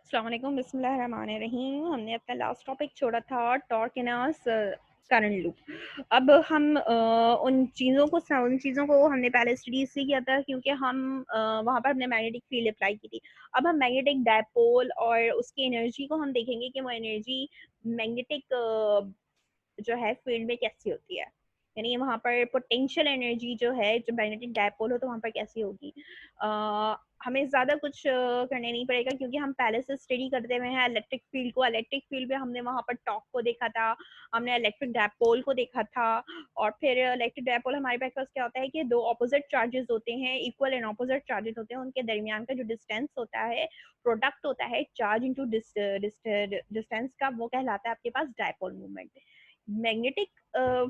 अस्सलाम वालेकुम, बिस्मिल्लाहिर्रहमानिर्रहीम। हमने अपना लास्ट टॉपिक छोड़ा था torque in a current loop. अब हम उन चीज़ों को हमने पहले स्टडी इसलिए किया था क्योंकि हम वहाँ पर हमने मैग्नेटिक फील्ड अप्लाई की थी। अब हम मैग्नेटिक डायपोल और उसकी एनर्जी को हम देखेंगे कि वो एनर्जी मैग्नेटिक जो है फील्ड में कैसी होती है, यानी वहाँ पर पोटेंशियल एनर्जी जो है, जो मैग्नेटिक डायपोल हो तो वहाँ पर कैसी होगी। हमें ज़्यादा कुछ करने नहीं पड़ेगा क्योंकि हम पहले से स्टडी करते हुए हैं इलेक्ट्रिक फील्ड को। इलेक्ट्रिक फील्ड में हमने वहाँ पर टॉर्क को देखा था, हमने इलेक्ट्रिक डायपोल को देखा था। और फिर इलेक्ट्रिक डायपोल हमारे पास क्या होता है कि दो ऑपोजिट चार्जेस होते हैं, इक्वल एंड ऑपोजिट चार्जेस होते हैं, उनके दरमियान का जो डिस्टेंस होता है, प्रोडक्ट होता है चार्ज इंटू डिस्टेंस का, वो कहलाता है आपके पास डायपोल मूवमेंट। मैग्नेटिक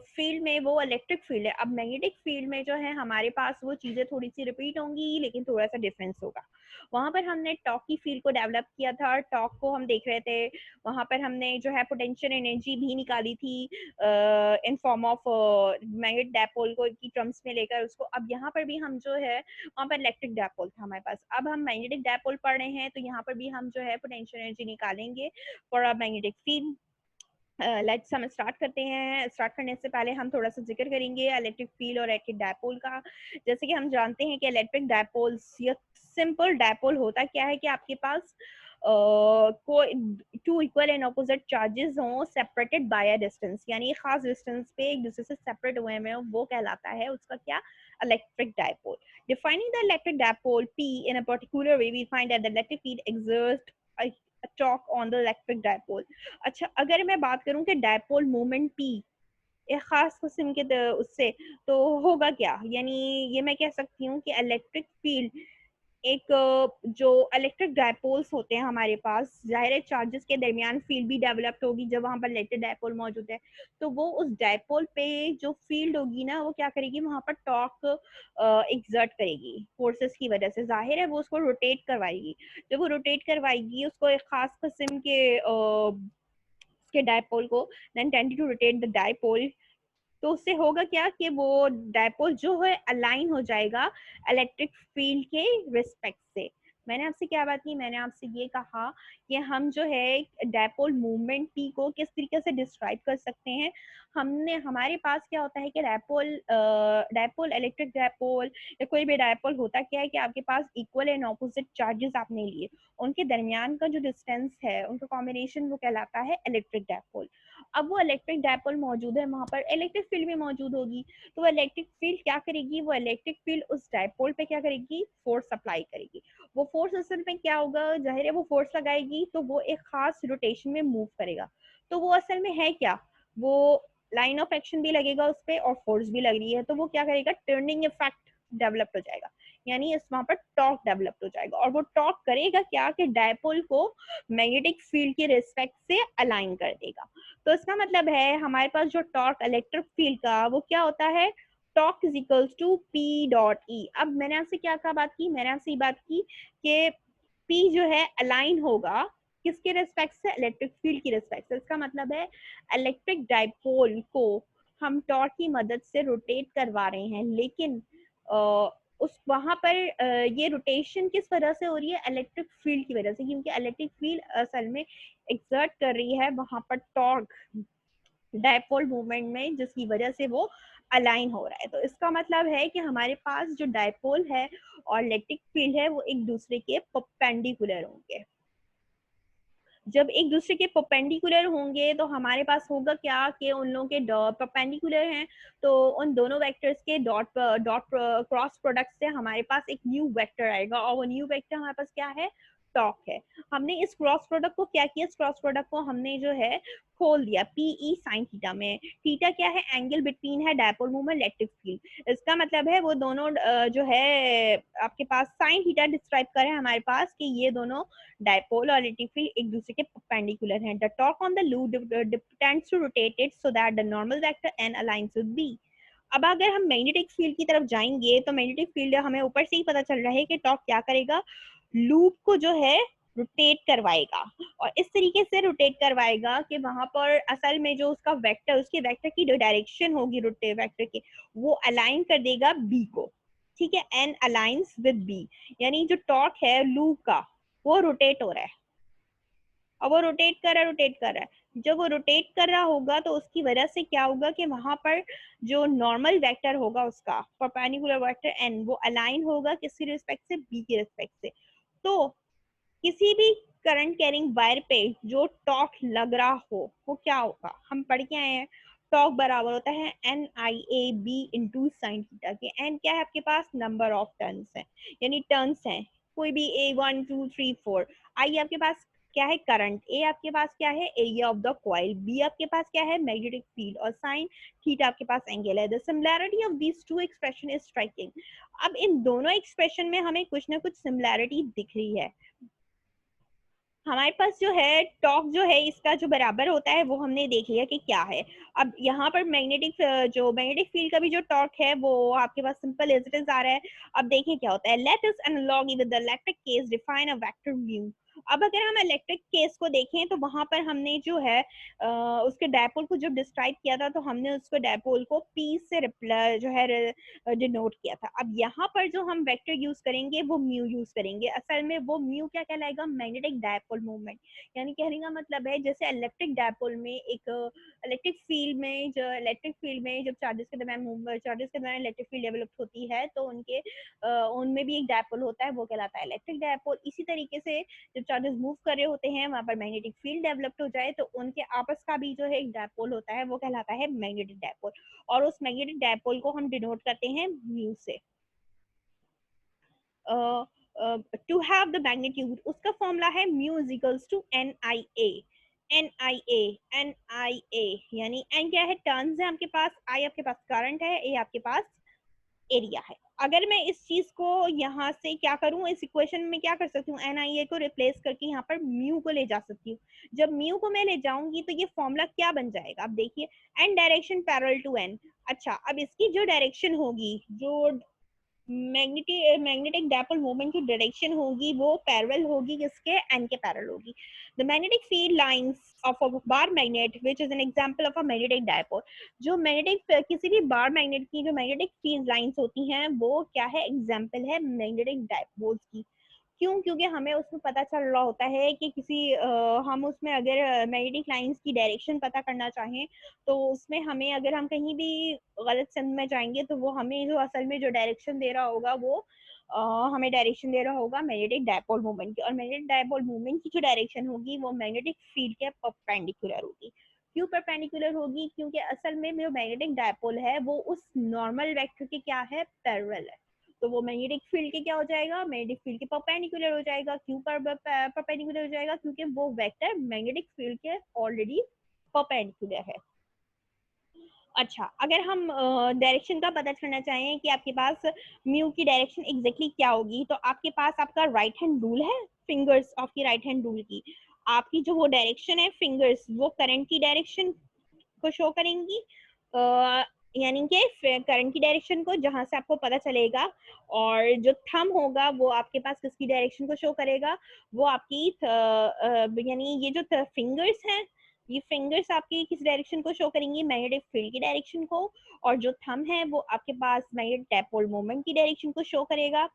फील्ड में वो इलेक्ट्रिक फील्ड है। अब मैग्नेटिक फील्ड में जो है हमारे पास वो चीज़ें थोड़ी सी रिपीट होंगी लेकिन थोड़ा सा डिफरेंस होगा। वहाँ पर हमने टॉर्क की फील्ड को डेवलप किया था, टॉर्क को हम देख रहे थे। वहाँ पर हमने जो है पोटेंशियल एनर्जी भी निकाली थी in form of magnetic dipole को की टर्म्स में लेकर उसको। अब यहाँ पर भी हम जो है वहाँ पर इलेक्ट्रिक डायपोल था हमारे पास। अब हम मैग्नेटिक डायपोल पढ़ रहे हैं तो यहाँ पर भी हम जो है पोटेंशियल एनर्जी निकालेंगे for a magnetic field. Let's हम स्टार्ट करते हैं। स्टार्ट करने से पहले हम थोड़ा सा जिक्र करेंगे इलेक्ट्रिक फील्ड और इलेक्ट्रिक डायपोल का। जैसे कि हम जानते हैं कि इलेक्ट्रिक डायपोल या सिंपल डायपोल होता क्या है कि आपके पास कोई two equal and opposite charges हों सेपरेटेड बाय अ डिस्टेंस, यानी एक खास डिस्टेंस पे एक दूसरे से सेपरेट हुए में वो कहलाता है उसका क्या, electric dipole. Defining the electric dipole P in a particular way, we find that the electric field exerts a torque on the electric dipole। अच्छा, अगर मैं बात करूं कि डायपोल मोमेंट पी एक खास किस्म के उससे तो होगा क्या, यानी ये मैं कह सकती हूँ कि इलेक्ट्रिक फील्ड एक जो इलेक्ट्रिक डायपोल्स होते हैं हमारे पास, जाहिर है चार्जेस के दरमियान फील्ड भी डेवलप्ड होगी जब वहां पर इलेक्ट्रिक डायपोल मौजूद है। तो वो उस डायपोल पे जो फील्ड होगी ना वो क्या करेगी, वहां पर टॉर्क एक्सर्ट करेगी फोर्सेस की वजह से। जाहिर है वो उसको रोटेट करवाएगी। जब वो रोटेट करवाएगी उसको एक खास किस्म के के डायपोल को, then tend to rotate the dipole. तो उससे होगा क्या कि वो डायपोल जो है अलाइन हो जाएगा इलेक्ट्रिक फील्ड के रिस्पेक्ट से। मैंने आपसे क्या बात की, मैंने आपसे ये कहा कि हम जो है डायपोल मूवमेंट पी को किस तरीके से डिस्क्राइब कर सकते हैं। हमने हमारे पास क्या होता है कि डायपोल डायपोल इलेक्ट्रिक डायपोल या कोई भी डायपोल होता क्या है कि आपके पास इक्वल एंड ऑपोजिट चार्जेस आपने लिए, उनके दरमियान का जो डिस्टेंस है उनका कॉम्बिनेशन वो कहलाता है इलेक्ट्रिक डायपोल। अब वो इलेक्ट्रिक डायपोल मौजूद है, वहां पर इलेक्ट्रिक फील्ड भी मौजूद होगी। तो वो इलेक्ट्रिक फील्ड क्या करेगी, वो इलेक्ट्रिक फील्ड उस डायपोल पे क्या करेगी, फोर्स अप्लाई करेगी। वो फोर्स असल में क्या होगा, जाहिर है वो फोर्स लगाएगी तो वो एक खास रोटेशन में मूव करेगा। तो वो असल में है क्या, वो लाइन ऑफ एक्शन भी लगेगा उस पर और फोर्स भी लग रही है, तो वो क्या करेगा, टर्निंग इफेक्ट डेवलप हो जाएगा, यानी इस वहां पर टॉर्क डेवलप हो जाएगा। और वो टॉर्क करेगा क्या कि डायपोल को मैग्नेटिक फील्ड के रिस्पेक्ट से अलाइन कर देगा। तो इसका मतलब है हमारे पास जो टॉर्क इलेक्ट्रिक फील्ड का वो क्या होता है, torque is equals to p dot E. अब मैंने आपसे क्या कहा बात की, मैंने आपसे ये बात की कि पी जो है अलाइन होगा किसके रिस्पेक्ट से, इलेक्ट्रिक फील्ड की रिस्पेक्ट से। इसका मतलब है इलेक्ट्रिक डायपोल को हम टॉर्क की मदद से रोटेट करवा रहे हैं, लेकिन उस वहां पर ये रोटेशन किस वजह से हो रही है, इलेक्ट्रिक फील्ड की वजह से, क्योंकि इलेक्ट्रिक फील्ड असल में एक्सर्ट कर रही है वहां पर टॉर्क डायपोल मूवमेंट में, जिसकी वजह से वो अलाइन हो रहा है। तो इसका मतलब है कि हमारे पास जो डायपोल है और इलेक्ट्रिक फील्ड है वो एक दूसरे के परपेंडिकुलर होंगे। जब एक दूसरे के परपेंडिकुलर होंगे तो हमारे पास होगा क्या कि उन लोगों के परपेंडिकुलर हैं, तो उन दोनों वेक्टर्स के डॉट डॉट क्रॉस प्रोडक्ट से हमारे पास एक न्यू वेक्टर आएगा, और वो न्यू वेक्टर हमारे पास क्या है, टॉर्क है। हमने इस क्रॉस प्रोडक्ट को क्या किया, इस क्रॉस प्रोडक्ट को हमने जो है खोल दिया पीई साइन थीटा में। थीटा क्या है, एंगल बिटवीन है डायपोल मूवमेंट इलेक्ट्रिक फील्ड। इसका मतलब है वो दोनों जो है आपके पास साइन थीटा डिस्क्राइब कर रहे हैं हमारे पास कि ये दोनों डायपोल और इलेक्ट्रिक फील्ड एक दूसरे के परपेंडिकुलर हैं। The torque on the loop tends to rotate it so that the normal vector n aligns with b। अब अगर हम मैग्नेटिक फील्ड की तरफ जाएंगे तो मैग्नेटिक फील्ड हमें ऊपर से ही पता चल रहा है कि टॉर्क क्या करेगा, लूप को जो है रोटेट करवाएगा, और इस तरीके से रोटेट करवाएगा कि वहां पर असल में जो उसका वेक्टर, उसके वेक्टर की जो डायरेक्शन होगी रोटेट वेक्टर की, वो अलाइन कर देगा बी को। ठीक है, एन अलाइंस विद बी, यानी जो टॉर्क है लूप का वो रोटेट हो रहा है। और वो रोटेट कर रहा है। जब वो रोटेट कर रहा होगा तो उसकी वजह से क्या होगा कि वहां पर जो नॉर्मल वेक्टर होगा उसका परपेंडिकुलर वेक्टर एन वो अलाइन होगा किसकी रिस्पेक्ट से, बी की रिस्पेक्ट से। तो किसी भी करंट कैरिंग वायर पे जो टॉर्क लग रहा हो वो क्या होगा, हम पढ़ के आए हैं टॉर्क बराबर होता है N I A B into sine theta के। एन क्या है आपके पास, नंबर ऑफ टर्न्स है, यानी टर्न्स हैं कोई भी, ए 1 2 3 4। आई आपके पास क्या है, करंट। ए आपके पास क्या है, area of the coil. B आपके पास क्या है, मैग्नेटिक फील्ड। और साइन थीटा आपके पास एंगल है। The similarity of these two expression is striking. अब इन दोनों एक्सप्रेशन में हमें कुछ ना कुछ सिमिलैरिटी दिख रही है। हमारे पास जो है टॉर्क जो है इसका जो बराबर होता है वो हमने देख लिया कि क्या है। अब यहाँ पर मैग्नेटिक फील्ड का भी जो टॉर्क है वो आपके पास सिंपल एज इट इज आ रहा है। अब देखिए क्या होता है, let us analog with the electric case define a vector mu. अब अगर हम इलेक्ट्रिक केस को देखें तो वहां पर हमने जो है उसके डायपोल को जब डिस्क्राइब किया था तो हमने उसको डायपोल को पी से रिप्लाई जो है डिनोट किया था। अब यहाँ पर जो हम वेक्टर यूज करेंगे वो म्यू यूज करेंगे। असल में वो म्यू क्या कहलाएगा, मैग्नेटिक डायपोल मूवमेंट। यानी कहने का मतलब है जैसे इलेक्ट्रिक डायपोल में एक इलेक्ट्रिक फील्ड में जब चार्जेस के दरमियान इलेक्ट्रिक फील्ड डेवलप होती है तो उनके उनमें भी एक डायपोल होता है, वो कहलाता है इलेक्ट्रिक डायपोल। इसी तरीके से जब चार्जेस मूव कर रहे होते हैं वहां पर मैग्नेटिक फील्ड डेवलप्ड हो जाए तो उनके आपस का भी जो है एक डायपोल होता है, वो कहलाता है मैग्नेटिक डायपोल। और उस मैग्नेटिक डायपोल को हम डिनोट करते हैं म्यू से। टू हैव द मैग्नीट्यूड उसका फॉर्मूला है mu is equals to N I A. N I A यानी एन क्या है, टर्न्स है आपके पास, आई आपके पास करंट है, ए आपके पास एरिया है। अगर मैं इस चीज को यहाँ से क्या करूं, इस इक्वेशन में क्या कर सकती हूँ, एन आई ए को रिप्लेस करके यहाँ पर म्यू को ले जा सकती हूँ। जब म्यू को मैं ले जाऊंगी तो ये फॉर्मूला क्या बन जाएगा, अब देखिए N direction parallel to N. अच्छा, अब इसकी जो डायरेक्शन होगी, जो मैग्नेटिक डायपोल मूवमेंट की डायरेक्शन होगी वो पैरेलल होगी किसके, एन के पैरेलल होगी। The magnetic field lines of a bar magnet which is an example of a magnetic dipole. जो मैग्नेटिक किसी भी बार मैग्नेट की जो मैग्नेटिक फील्ड लाइंस होती हैं वो क्या है, एग्जांपल है मैग्नेटिक डायपोल्स की। क्यों, क्योंकि हमें उसमें पता चल रहा होता है कि हम उसमें अगर मैग्नेटिक लाइंस की डायरेक्शन पता करना चाहें तो उसमें हमें, अगर हम कहीं भी गलत सिंध में जाएंगे तो वो हमें जो असल में जो डायरेक्शन दे रहा होगा वो हमें डायरेक्शन दे रहा होगा मैग्नेटिक डायपोल मूवमेंट की। और मैग्नेटिक डायपोल मूवमेंट की जो डायरेक्शन होगी वो मैग्नेटिक फील्ड के परपेंडिकुलर होगी। क्यों परपेंडिकुलर होगी, क्योंकि असल में जो मैग्नेटिक डायपोल है वो उस नॉर्मल वेक्टर के क्या है, पैरेलल है। तो वो मैग्नेटिक फील्ड के क्या हो जाएगा, मैग्नेटिक फील्ड के परपेंडिकुलर हो जाएगा। क्यों परपेंडिकुलर हो जाएगा, क्योंकि वो वेक्टर मैग्नेटिक फील्ड के ऑलरेडी परपेंडिकुलर है। अच्छा, अगर हम डायरेक्शन का पता करना चाहें कि आपके पास म्यू की डायरेक्शन एग्जैक्टली क्या होगी, तो आपके पास आपका राइट हैंड रूल है, फिंगर्स ऑफ की राइट हैंड रूल की। आपकी जो वो डायरेक्शन है फिंगर्स, वो करंट की डायरेक्शन को शो करेंगी। यानी कि करंट की डायरेक्शन को जहां से आपको पता चलेगा। और जो थंब होगा वो आपके पास किसकी डायरेक्शन को शो करेगा, वो आपकी यानी ये जो फिंगर्स हैं, ये फिंगर्स आपकी किस डायरेक्शन को शो करेंगी, मैग्नेटिक फील्ड की डायरेक्शन को। और जो थंब है वो आपके पास मैग्नेटिक डायपोल मोमेंट की डायरेक्शन को शो करेगा।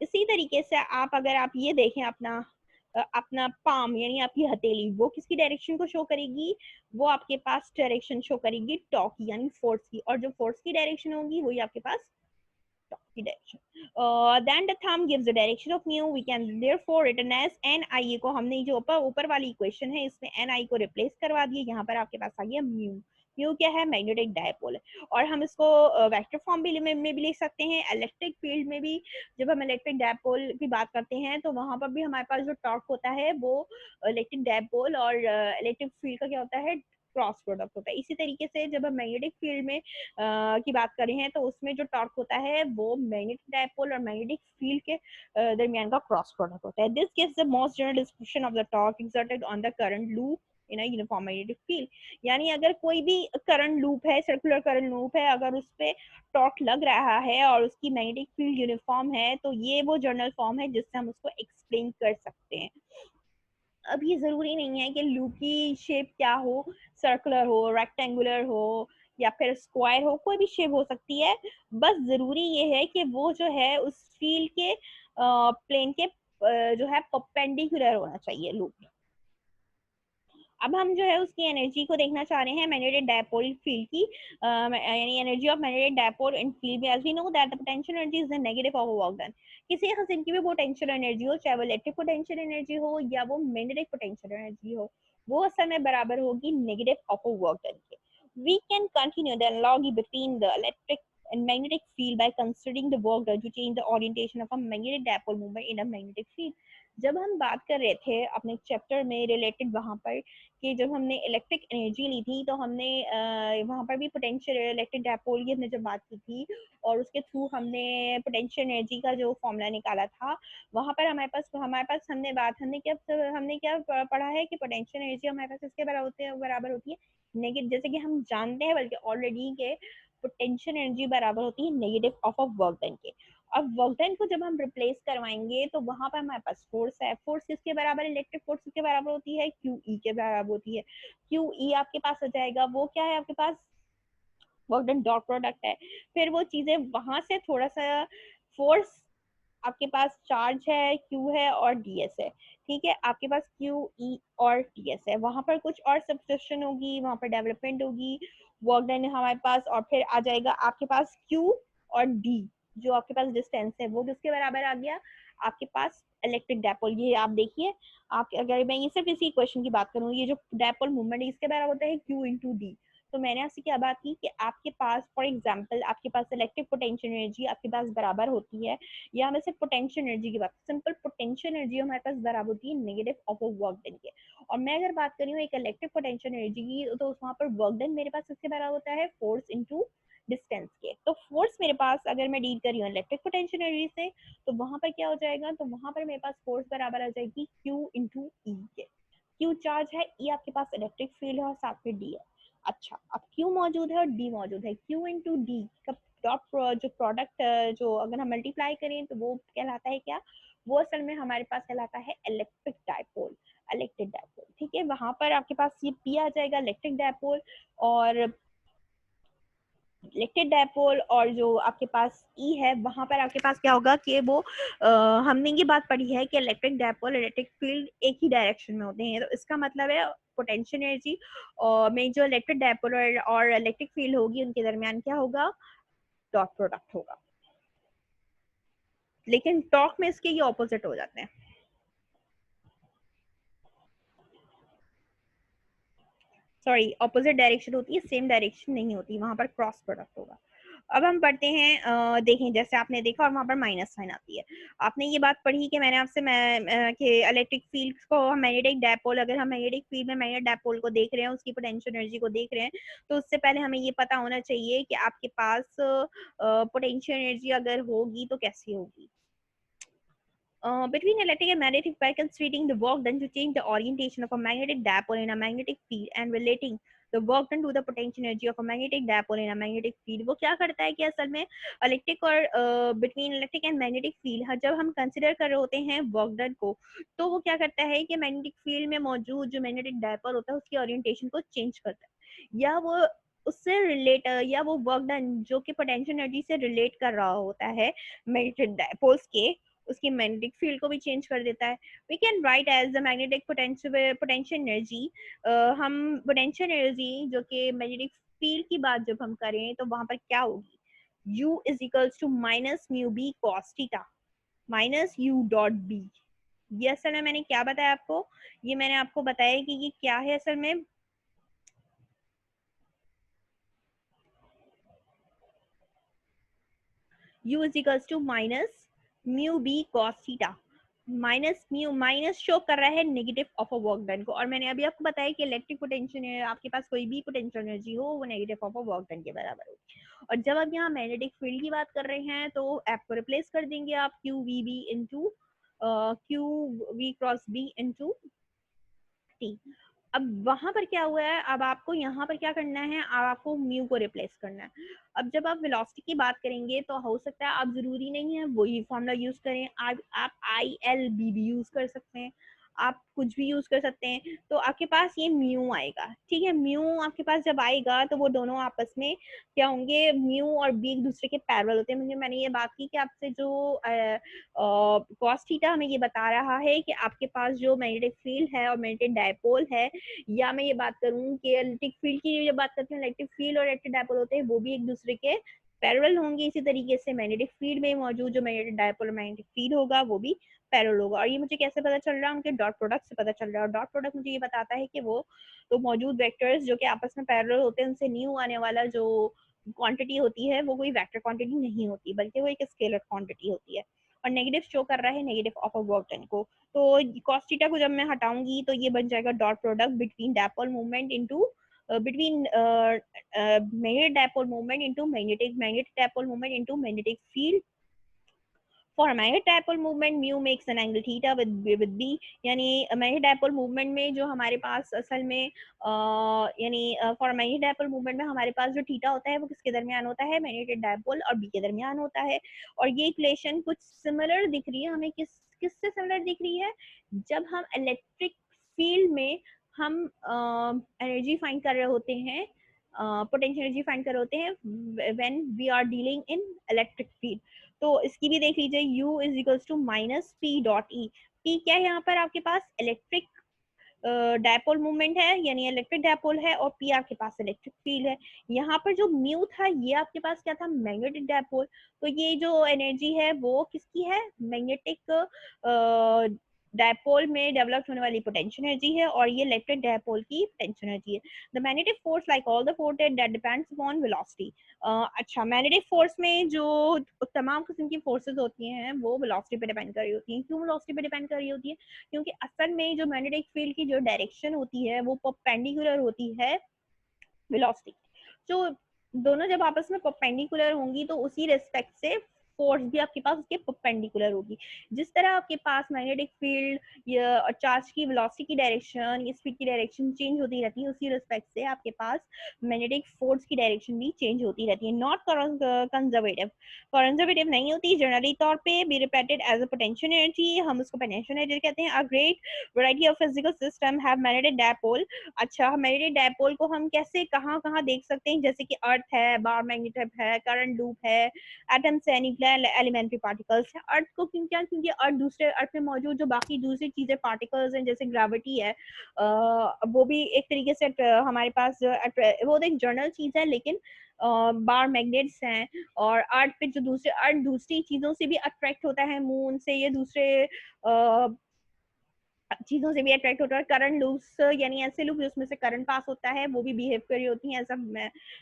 इसी तरीके से आप अगर आप ये देखें अपना पाम यानी आपकी हथेली, वो किसकी डायरेक्शन को शो करेगी, वो आपके पास डायरेक्शन शो करेगी टॉर्क यानी फोर्स की। और जो फोर्स की डायरेक्शन होगी वही आपके पास टॉर्क की direction. then the thumb gives the direction of mu, we can therefore written as ni को हमने जो ऊपर वाली इक्वेशन है इसमें ni को रिप्लेस करवा दिए, यहाँ पर आपके पास आ गया म्यू। म्यू क्या है, मैग्नेटिक डायपोल है। और हम इसको वेक्टर फॉर्म में भी लिख सकते हैं, इलेक्ट्रिक फील्ड में भी। जब हम इलेक्ट्रिक डायपोल की बात करते हैं तो वहां पर भी हमारे पास जो टॉर्क होता है वो इलेक्ट्रिक डायपोल और इलेक्ट्रिक फील्ड का क्या होता है, क्रॉस प्रोडक्ट होता है। इसी तरीके से जब हम मैग्नेटिक फील्ड में की बात कर रहे हैं तो उसमें जो टॉर्क होता है वो मैग्नेटिक डायपोल और मैग्नेटिक फील्ड के दरमियान का क्रॉस प्रोडक्ट होता है। This gives the most general description of the torque exerted on the current loop in a uniform magnetic field. यानी अगर कोई भी करंट लूप है, सर्कुलर करंट लूप है, अगर उस पे टॉर्क लग रहा है और उसकी मैग्नेटिक फील्ड यूनिफॉर्म है तो ये वो जनरल फॉर्म है जिससे हम उसको एक्सप्लेन कर सकते हैं। अब ये जरूरी नहीं है कि लूप की शेप क्या हो, सर्कुलर हो, रेक्टेंगुलर हो या फिर स्क्वायर हो, कोई भी शेप हो सकती है। बस जरूरी ये है कि वो जो है उस फील्ड के प्लेन के जो है परपेंडिकुलर होना चाहिए लूप। अब हम जो है उसकी एनर्जी को देखना चाह रहे हैं मैग्नेटिक डायपोल फील्ड की, यानी energy of magnetic dipole in field, as we know that the potential energy is the negative of work done. किसी किस्म की भी पोटेंशियल एनर्जी हो, चाहे वो इलेक्ट्रिक पोटेंशियल एनर्जी हो या वो मैग्नेटिक पोटेंशियल एनर्जी हो, वो असल में बराबर होगी नेगेटिव ऑफ वर्क डन के। We can continue the analogy between the electric and magnetic field by considering the work done to change the orientation of a magnetic dipole moment in a magnetic field। जब हम बात कर रहे थे अपने chapter में related वहां पर कि जब हमने इलेक्ट्रिक एनर्जी ली थी तो हमने वहां पर भी पोटेंशियल इलेक्ट्रिक डायपोल की हमने जब बात की थी और उसके थ्रू हमने पोटेंशियल एनर्जी का जो फॉर्मूला निकाला था, वहां पर हमारे पास हमने क्या पढ़ा है कि पोटेंशियल एनर्जी हमारे पास इसके बराबर होती है नेगेटिव, जैसे कि हम जानते हैं बल्कि ऑलरेडी के पोटेंशियल एनर्जी बराबर होती है negative of of work done के। अब वर्क डन को जब हम रिप्लेस करवाएंगे तो वहां पर हमारे पास फोर्स है, फोर्स किसके बराबर, इलेक्ट्रिक फोर्स किसके बराबर होती है, क्यू ई के बराबर होती है। क्यू ई आपके पास आ जाएगा, वो क्या है आपके पास, वर्क डन डॉट प्रोडक्ट है। फिर वो चीजें वहां से थोड़ा सा फोर्स, आपके पास चार्ज है, क्यू है और डीएस है, ठीक है, आपके पास क्यू ई और टीएस है, वहां पर कुछ और सब्सक्रिप्शन होगी, वहां पर डेवलपमेंट होगी, वर्क डन है हमारे पास, और फिर आ जाएगा आपके पास क्यू और डी, जो आपके पास डिस्टेंस है वो किसके बराबर आ गया, आपके पास इलेक्ट्रिक डायपोल। ये आप देखिए, आप अगर मैं ये सिर्फ इसी क्वेश्चन की बात करूँ, ये जो डायपोल मूवमेंट है इसके बराबर होता है क्यू इंटू डी। तो मैंने आपसे क्या बात की कि आपके पास फॉर एग्जाम्पल आपके पास इलेक्ट्रिक पोटेंशियल एनर्जी आपके पास बराबर होती है, या हमें सिर्फ पोटेंशियल एनर्जी की बात, सिंपल पोटेंशियल एनर्जी हमारे पास बराबर होती है नेगेटिव ऑफ वर्क डन के। और मैं अगर बात करी हूँ एक इलेक्ट्रिक पोटेंशियल एनर्जी की, तो वहाँ पर वर्क डन मेरे पास किसके बराबर होता है, फोर्स इंटू डिस्टेंस के। तो फोर्स मेरे पास अगर मैं डील कर रही हूँ इलेक्ट्रिक पोटेंशियल एनर्जी से, तो वहां पर क्या हो जाएगा, तो वहां पर मेरे पास फोर्स बराबर आ जाएगी क्यू इंटू ई के। क्यू चार्ज है, ई आपके पास इलेक्ट्रिक फील्ड है और साथ में डी है। अच्छा, अब क्यू मौजूद है और डी मौजूद है, क्यू इंटू डी का डॉट जो प्रोडक्ट जो अगर हम मल्टीप्लाई करें तो वो कहलाता है क्या, वो असल में हमारे पास कहलाता है इलेक्ट्रिक डायपोल, इलेक्ट्रिक डायपोल, ठीक है। वहां पर आपके पास ये पी आ जाएगा इलेक्ट्रिक डायपोल, और इलेक्ट्रिक डायपोल, और जो आपके पास ई है वहां पर आपके पास क्या होगा कि वो हमने ये बात पढ़ी है कि इलेक्ट्रिक डायपोल इलेक्ट्रिक फील्ड एक ही डायरेक्शन में होते हैं, तो इसका मतलब है पोटेंशियल एनर्जी और में जो इलेक्ट्रिक डायपोल और इलेक्ट्रिक फील्ड होगी उनके दरमियान क्या होगा, डॉट प्रोडक्ट होगा। लेकिन टॉर्क में इसके ये ऑपोजिट हो जाते हैं, सॉरी ऑपोजिट डायरेक्शन होती है, सेम डायरेक्शन नहीं होती, वहां पर क्रॉस प्रोडक्ट होगा। अब हम पढ़ते हैं, देखें जैसे आपने देखा और वहां पर माइनस साइन आती है। आपने ये बात पढ़ी कि मैंने आपसे कि इलेक्ट्रिक फील्ड को हम मैग्नेटिक डायपोल, अगर हम मैग्नेटिक फील्ड में मैग्नेटिक डायपोल को देख रहे हैं, उसकी पोटेंशियल एनर्जी को देख रहे हैं, तो उससे पहले हमें ये पता होना चाहिए कि आपके पास पोटेंशियल एनर्जी अगर होगी तो कैसी होगी। Between electric and magnetic by considering the work done to change the orientation of a magnetic dipole in a magnetic field and relating the work done to the potential energy of a magnetic dipole in a magnetic field, वो क्या करता है कि असल में electric और between electric and magnetic field जब हम कंसिडर कर रहे होते हैं वर्क डन को, तो वो क्या करता है कि मैग्नेटिक फील्ड में मौजूद जो मैग्नेटिक डायपोल होता है उसकी ओरिएंटेशन को चेंज करता है, या वो उससे रिलेट, या वो वर्क डन जो कि पोटेंशियल एनर्जी से रिलेट कर रहा होता है मैग्नेटिक डायपोल्स के, उसकी मैग्नेटिक फील्ड को भी चेंज कर देता है। We can write as the magnetic potential energy, हम पोटेंशियल एनर्जी जो कि मैग्नेटिक फील्ड की बात जब हम करें तो वहां पर क्या होगी, U is equals to minus mu B cos theta minus U dot B. ये असल में मैंने क्या बताया आपको, ये मैंने आपको बताया कि ये क्या है असल में, U is equals to minus mu B cos theta, minus mu, minus show कर रहा है negative of a work done को। और मैंने अभी आपको बताया कि इलेक्ट्रिक पोटेंशियल आपके पास कोई भी पोटेंशियल एनर्जी हो वो negative of a work done के बराबर होगी। और जब आप यहाँ मैग्नेटिक फील्ड की बात कर रहे हैं तो एफ को रिप्लेस कर देंगे आप q v B into q v cross B into t. अब वहां पर क्या हुआ है, अब आपको यहाँ पर क्या करना है, अब आपको म्यू को रिप्लेस करना है। अब जब आप वेलोसिटी की बात करेंगे तो हो सकता है आप जरूरी नहीं है वही फॉर्मूला यूज करें, आप आई एल बी भी यूज कर सकते हैं। आप कुछ भी यूज़ कर सकते हैं, तो आपके पास ये म्यू आएगा, ठीक है? म्यू आपके पास जब आएगा तो वो दोनों आपस में क्या होंगे, म्यू और बी एक दूसरे के पैरेलल होते हैं। मुझे मैंने ये बात की कि आपसे जो कॉस थीटा हमें ये बता रहा है कि आपके पास जो मैग्नेटिक फील्ड है और मैग्नेटिक डायपोल है, या मैं ये बात करूँ कि इलेक्ट्रिक फील्ड की जब बात करते हैं, इलेक्ट्रिक फील्ड और इलेक्ट्रिक डायपोल होते हैं, वो भी एक दूसरे के पैरेलल होंगे। इसी तरीके से मैग्नेटिक फील्ड में मौजूद जो मैग्नेटिक डायपोल और मैग्नेटिक फील्ड होगा वो भी पैरेलल होगा। और ये मुझे कैसे पता चल रहा है, उनके डॉट प्रोडक्ट से पता चल रहा है। और डॉट प्रोडक्ट मुझे ये बताता है कि वो तो मौजूद वेक्टर्स जो कि आपस में पैरेलल होते हैं, उनसे न्यू आने वाला जो क्वांटिटी होती है वो कोई वेक्टर क्वांटिटी नहीं होती, बल्कि वो एक स्केलर क्वांटिटी होती है। और नेगेटिव शो कर रहा है negative of a work done को। तो cos थीटा को जब मैं हटाऊंगी तो ये बन जाएगा dot product between dipole movement into between magnetic dipole moment into magnetic dipole moment into magnetic field. For a magnetic dipole movement, mu makes an angle theta with b, यानी magnetic dipole movement में जो हमारे पास असल में यानी for magnetic dipole movement में हमारे पास जो थीटा होता है वो किसके दरमियान होता है, magnetic dipole और b के दरमियान होता है। और ये इक्वेशन कुछ सिमिलर दिख रही है हमें, किससे सिमिलर दिख रही है, जब हम इलेक्ट्रिक फील्ड में हम एनर्जी फाइंड कर रहे होते हैं, पोटेंशियल एनर्जी फाइंड कर रहे होते हैं when we are dealing in electric field. तो इसकी भी देख लीजिए, U is equals to minus p dot E. P क्या है यहाँ पर आपके पास, इलेक्ट्रिक डायपोल मूवमेंट है, यानी इलेक्ट्रिक डायपोल है, और पी आपके पास इलेक्ट्रिक फील्ड है। यहाँ पर जो म्यू था ये आपके पास क्या था, मैग्नेटिक डायपोल। तो ये जो एनर्जी है वो किसकी है, मैग्नेटिक डायपोल में डेवलप होने वाली पोटेंशियल एनर्जी है, और ये इलेक्ट्रिक डायपोल की पोटेंशियल एनर्जी है। The magnetic force like all the force that depends upon velocity. अच्छा, मैग्नेटिक फोर्स में जो तमाम किस्म की फोर्सेस होती हैं वो वेलोसिटी पे डिपेंड कर रही होती हैं। क्यों वेलोसिटी पे डिपेंड कर रही होती है, क्योंकि असल में जो मैग्नेटिक फील्ड की जो डायरेक्शन होती है वो परपेंडिकुलर होती है वेलोसिटी। तो दोनों जब आपस में परपेंडिकुलर होंगी तो उसी रेस्पेक्ट से फोर्स भी आपके पास उसके परपेंडिकुलर होगी। जिस तरह आपके पास मैग्नेटिक फील्ड या चार्ज की वेलोसिटी की डायरेक्शन या स्पीड की डायरेक्शन चेंज होती रहती है, उसी रेस्पेक्ट से आपके पास मैग्नेटिक फोर्स की डायरेक्शन भी चेंज होती रहती है। नॉट कंजर्वेटिव, कंजर्वेटिव नहीं होती, जनरली तौर पे be repeated as a potential energy, हम उसको पोटेंशियल एनर्जी कहते हैं। A great variety of physical system have magnetic dipole. अच्छा, मैग्नेटिक डायपोल को हम कैसे कहाँ कहाँ देख सकते हैं, जैसे कि अर्थ है, बार मैग्नेटिक है, करंट लूप है, एटम्स है, न्यूक्लियर एलिमेंट्री पार्टिकल्स है। अर्थ को क्यों, क्या, क्योंकि अर्थ दूसरे अर्थ में मौजूद जो बाकी दूसरी चीजें पार्टिकल्स हैं जैसे ग्रेविटी है, वो भी एक तरीके से हमारे पास वो तो एक जर्नल चीज है, लेकिन बार मैग्नेट्स हैं। और अर्थ पे जो दूसरे अर्थ दूसरी चीजों से भी अट्रैक्ट होता है, मून से, ये दूसरे चीजों से भी अट्रैक्ट होता है। करंट लूप्स यानी ऐसे लूप जिसमें से करंट पास होता है वो भी बिहेव कर रही होती हैं ऐसा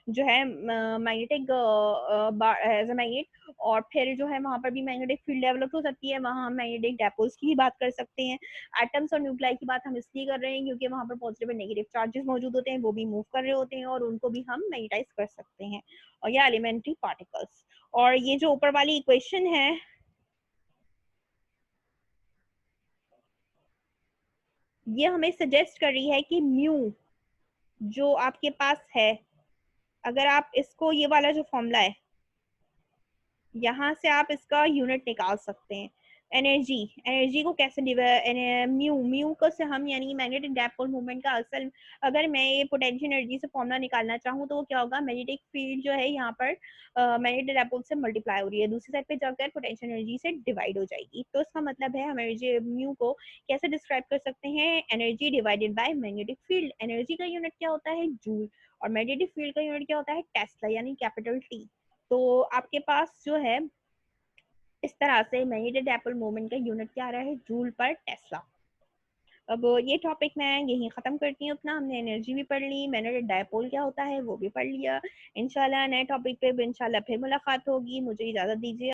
जो है मैग्नेटिक एज अ मैग्नेट। और फिर जो है वहां पर भी मैग्नेटिक फील्ड डेवलप हो सकती है, वहां हम मैग्नेटिक डायपोल्स की ही बात कर सकते हैं। एटम्स और न्यूक्लाई की बात हम इसलिए कर रहे हैं क्योंकि वहां पर पॉजिटिव और नेगेटिव चार्जेस मौजूद होते हैं, वो भी मूव कर रहे होते हैं और उनको भी हम मैग्नेटाइज कर सकते हैं, और या एलिमेंट्री पार्टिकल्स। और ये जो ऊपर वाली इक्वेशन है ये हमें सजेस्ट कर रही है कि म्यू जो आपके पास है, अगर आप इसको, ये वाला जो फॉर्मूला है, यहाँ से आप इसका यूनिट निकाल सकते हैं। एनर्जी, एनर्जी को कैसे म्यू, म्यू को से हम यानी मैग्नेटिक डायपोल मूवमेंट का असल, अगर मैं ये पोटेंशियल एनर्जी से फॉर्मूला निकालना चाहूँ तो वो क्या होगा, मैग्नेटिक फील्ड जो है यहाँ पर मैग्नेटिक डायपोल से मल्टीप्लाई हो रही है, दूसरी साइड पे जाकर पोटेंशियल एनर्जी से डिवाइड हो जाएगी। तो इसका मतलब है हम एनर्जी म्यू को कैसे डिस्क्राइब कर सकते हैं, energy divided by magnetic field. Energy का यूनिट क्या होता है, जूल, और मैग्नेटिक फील्ड का यूनिट क्या होता है, टेस्ला, यानी कैपिटल टी। तो आपके पास जो है इस तरह से मैग्नेटिक डायपोल मोमेंट का यूनिट क्या आ रहा है, जूल पर टेस्ला। अब ये टॉपिक मैं यहीं ख़त्म करती हूँ अपना। हमने एनर्जी भी पढ़ ली, मैग्नेटिक डायपोल क्या होता है वो भी पढ़ लिया। इंशाल्लाह नए टॉपिक पे इंशाल्लाह फिर मुलाकात होगी। मुझे इजाज़त दीजिए।